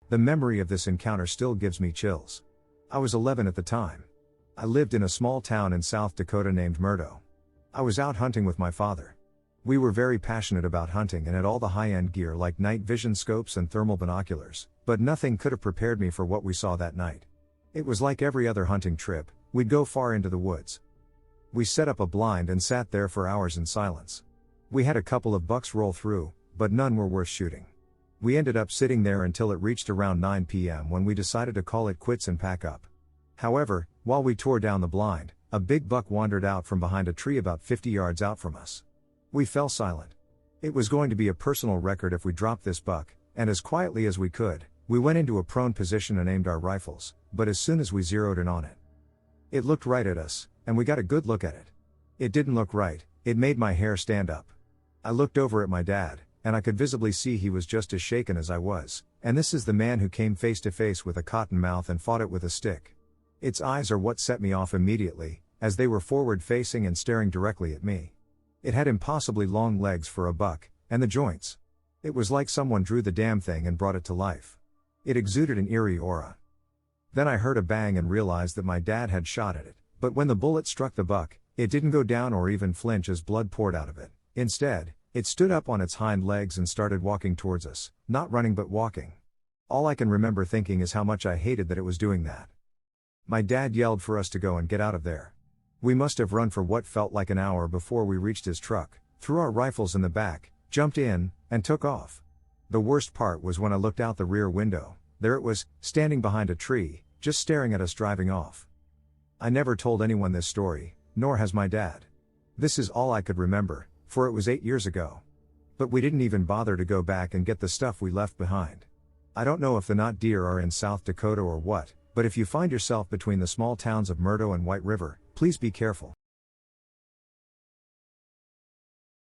The memory of this encounter still gives me chills. I was 11 at the time. I lived in a small town in South Dakota named Murdo. I was out hunting with my father. We were very passionate about hunting and had all the high-end gear like night vision scopes and thermal binoculars, but nothing could have prepared me for what we saw that night. It was like every other hunting trip, we'd go far into the woods. We set up a blind and sat there for hours in silence. We had a couple of bucks roll through, but none were worth shooting. We ended up sitting there until it reached around 9 p.m. when we decided to call it quits and pack up. However, while we tore down the blind, a big buck wandered out from behind a tree about 50 yards out from us. We fell silent. It was going to be a personal record if we dropped this buck, and as quietly as we could, we went into a prone position and aimed our rifles, but as soon as we zeroed in on it, it looked right at us, and we got a good look at it. It didn't look right, it made my hair stand up. I looked over at my dad, and I could visibly see he was just as shaken as I was, and this is the man who came face to face with a cotton mouth and fought it with a stick. Its eyes are what set me off immediately, as they were forward facing and staring directly at me. It had impossibly long legs for a buck, and the joints. It was like someone drew the damn thing and brought it to life. It exuded an eerie aura. Then I heard a bang and realized that my dad had shot at it, but when the bullet struck the buck, it didn't go down or even flinch as blood poured out of it. Instead, it stood up on its hind legs and started walking towards us, not running but walking. All I can remember thinking is how much I hated that it was doing that. My dad yelled for us to go and get out of there. We must have run for what felt like an hour before we reached his truck, threw our rifles in the back, jumped in, and took off. The worst part was when I looked out the rear window. There it was, standing behind a tree, just staring at us driving off. I never told anyone this story, nor has my dad. This is all I could remember, for it was 8 years ago. But we didn't even bother to go back and get the stuff we left behind. I don't know if the not deer are in South Dakota or what, but if you find yourself between the small towns of Murdo and White River, please be careful.